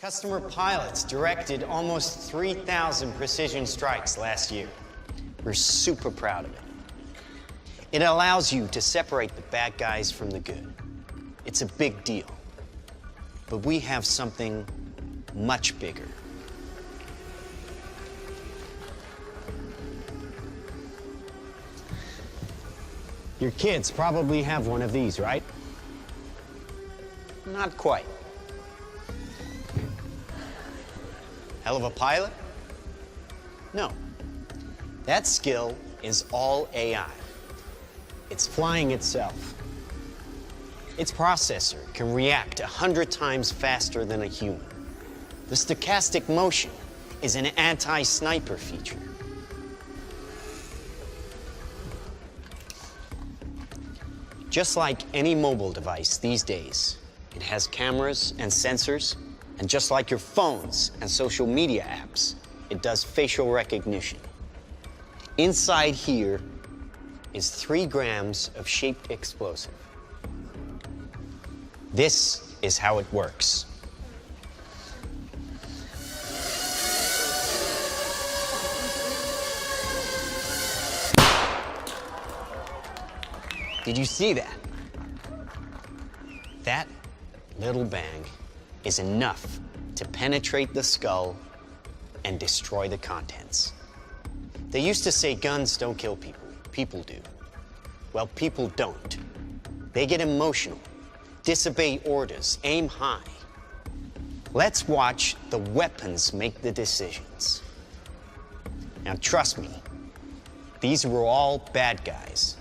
Customer pilots directed almost 3,000 precision strikes last year. We're super proud of it. It allows you to separate the bad guys from the good. It's a big deal. But we have something much bigger. Your kids probably have one of these, right? Not quite. Hell of a pilot? No. That skill is all AI. It's flying itself. Its processor can react 100 times faster than a human. The stochastic motion is an anti-sniper feature. Just like any mobile device these days, it has cameras and sensors, and just like your phones and social media apps, it does facial recognition. Inside here is 3 grams of shaped explosive. This is how it works. Did you see that? That little bang is enough to penetrate the skull and destroy the contents. They used to say guns don't kill people. People do. Well, people don't. They get emotional, disobey orders, aim high. Let's watch the weapons make the decisions. Now, trust me, these were all bad guys.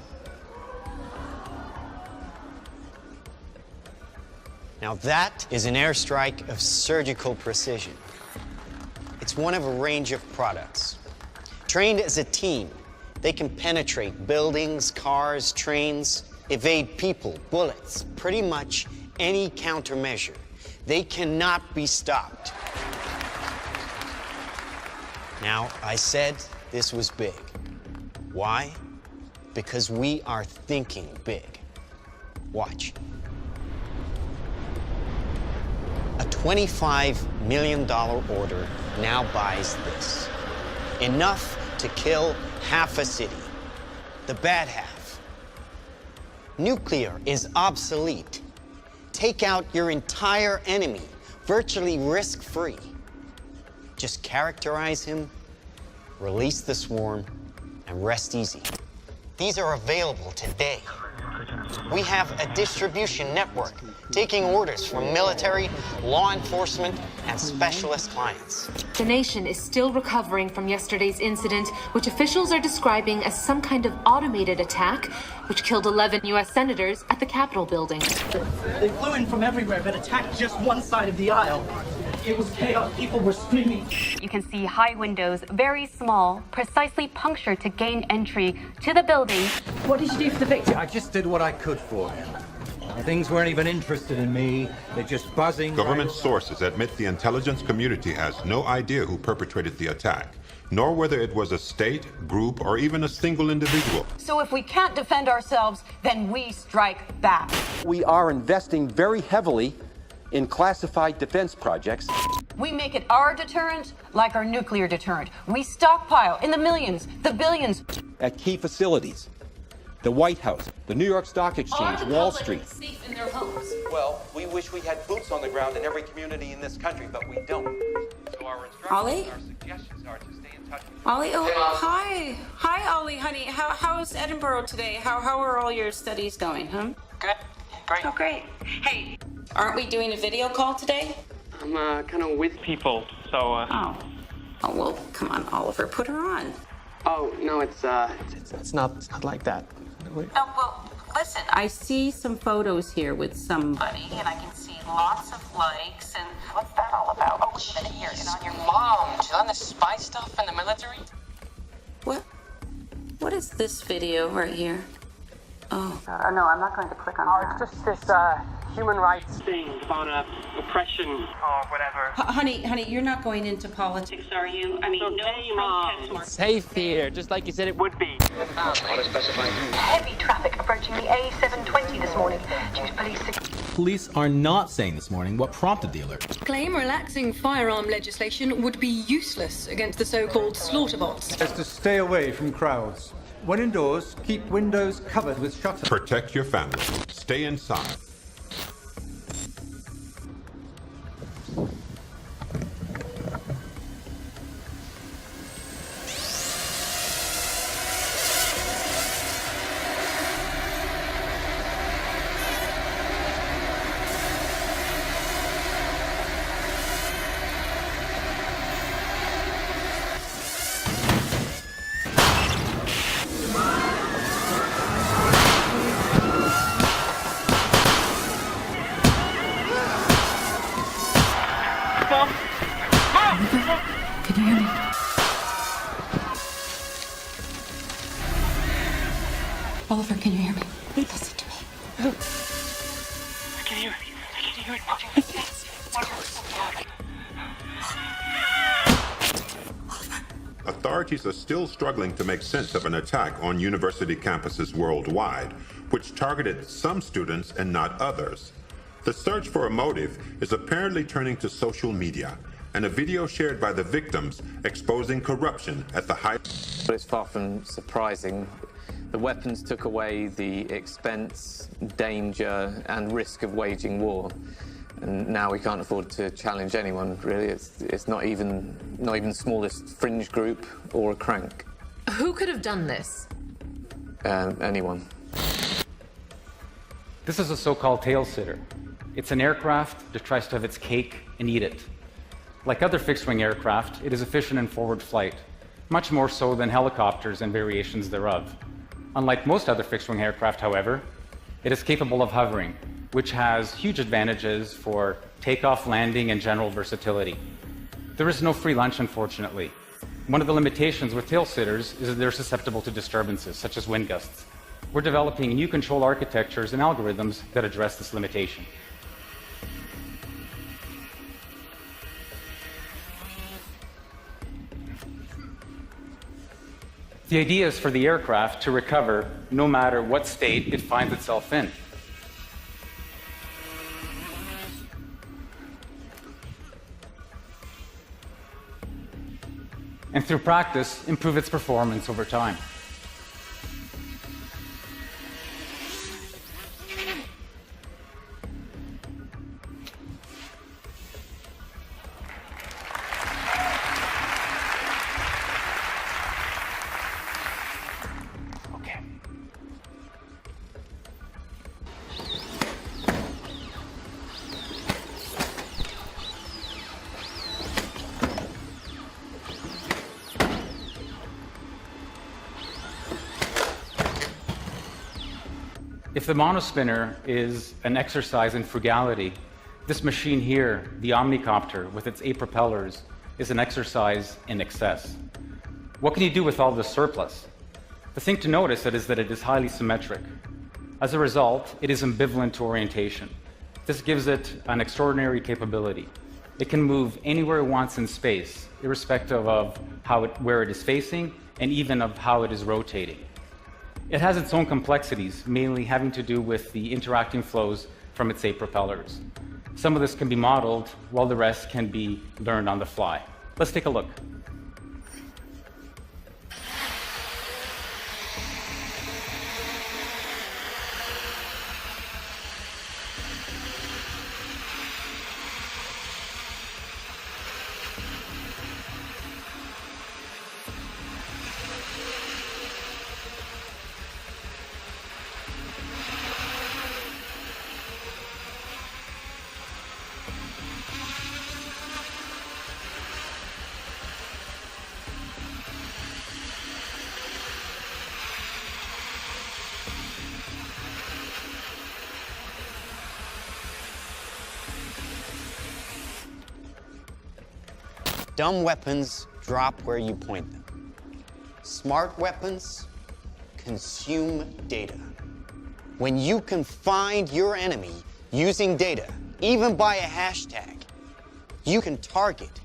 Now that is an airstrike of surgical precision. It's one of a range of products. Trained as a team, they can penetrate buildings, cars, trains, evade people, bullets, pretty much any countermeasure. They cannot be stopped. Now, I said this was big. Why? Because we are thinking big. Watch. A $25 million order now buys this. Enough to kill half a city. The bad half. Nuclear is obsolete. Take out your entire enemy, virtually risk-free. Just characterize him, release the swarm, and rest easy. These are available today. We have a distribution network taking orders from military, law enforcement, and specialist clients. The nation is still recovering from yesterday's incident, which officials are describing as some kind of automated attack, which killed 11 U.S. senators at the Capitol building. They flew in from everywhere, but attacked just one side of the aisle. It was chaos. People were screaming. You can see high windows, very small, precisely punctured to gain entry to the building. What did you do for the victim? I just did what I could for him. Things weren't even interested in me. They're just buzzing. Government sources admit the intelligence community has no idea who perpetrated the attack, nor whether it was a state, group, or even a single individual. So if we can't defend ourselves, then we strike back. We are investing very heavily in classified defense projects. We make it our deterrent like our nuclear deterrent. We stockpile in the millions, the billions. At key facilities. The White House, the New York Stock Exchange, Wall Street. Safe in their homes. Well, we wish we had boots on the ground in every community in this country, but we don't. So our instructions Ollie? and our suggestions are to stay in touch with Ollie, oh, hi. Hi, Ollie, honey. How's Edinburgh today? How are all your studies going, huh? Good. Great. Oh, great. Hey, aren't we doing a video call today? I'm kind of with people, so. Oh, well, come on, Oliver, put her on. Oh no, it's not like that. Oh, well, listen. I see some photos here with somebody, and I can see lots of likes, and what's that all about? Oh, wait a minute here. She's on your mom. She's on the spy stuff in the military. What is this video right here? Oh. No, I'm not going to click on that. It's just this human rights thing about oppression or whatever. Honey, you're not going into politics, are you? I mean, no protest. Safe here, just like you said it would be. Heavy traffic approaching the A720 this morning due to police. police are not saying this morning what prompted the alert. Claim relaxing firearm legislation would be useless against the so-called Slaughterbots. Is to stay away from crowds. When indoors, keep windows covered with shutters. Protect your family. Stay inside. Can you hear me? Oliver, can you hear me? Listen to me. I can hear it. I can hear it. Authorities are still struggling to make sense of an attack on university campuses worldwide, which targeted some students and not others. The search for a motive is apparently turning to social media, and a video shared by the victims exposing corruption at the high. But it's far from surprising. The weapons took away the expense, danger, and risk of waging war. And now we can't afford to challenge anyone, really. It's not even the smallest fringe group or a crank. Who could have done this? Anyone. This is a so-called tail sitter. It's an aircraft that tries to have its cake and eat it. Like other fixed-wing aircraft, it is efficient in forward flight, much more so than helicopters and variations thereof. Unlike most other fixed-wing aircraft, however, it is capable of hovering, which has huge advantages for takeoff, landing, and general versatility. There is no free lunch, unfortunately. One of the limitations with tail sitters is that they're susceptible to disturbances, such as wind gusts. We're developing new control architectures and algorithms that address this limitation. The idea is for the aircraft to recover no matter what state it finds itself in. And through practice, improve its performance over time. If the monospinner is an exercise in frugality, this machine here, the Omnicopter, with its 8 propellers, is an exercise in excess. What can you do with all this surplus? The thing to notice is that it is highly symmetric. As a result, it is ambivalent to orientation. This gives it an extraordinary capability. It can move anywhere it wants in space, irrespective of where it is facing, and even of how it is rotating. It has its own complexities, mainly having to do with the interacting flows from its 8 propellers. Some of this can be modeled, while the rest can be learned on the fly. Let's take a look. Dumb weapons drop where you point them. Smart weapons consume data. When you can find your enemy using data, even by a hashtag, you can target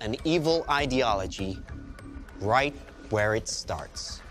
an evil ideology right where it starts.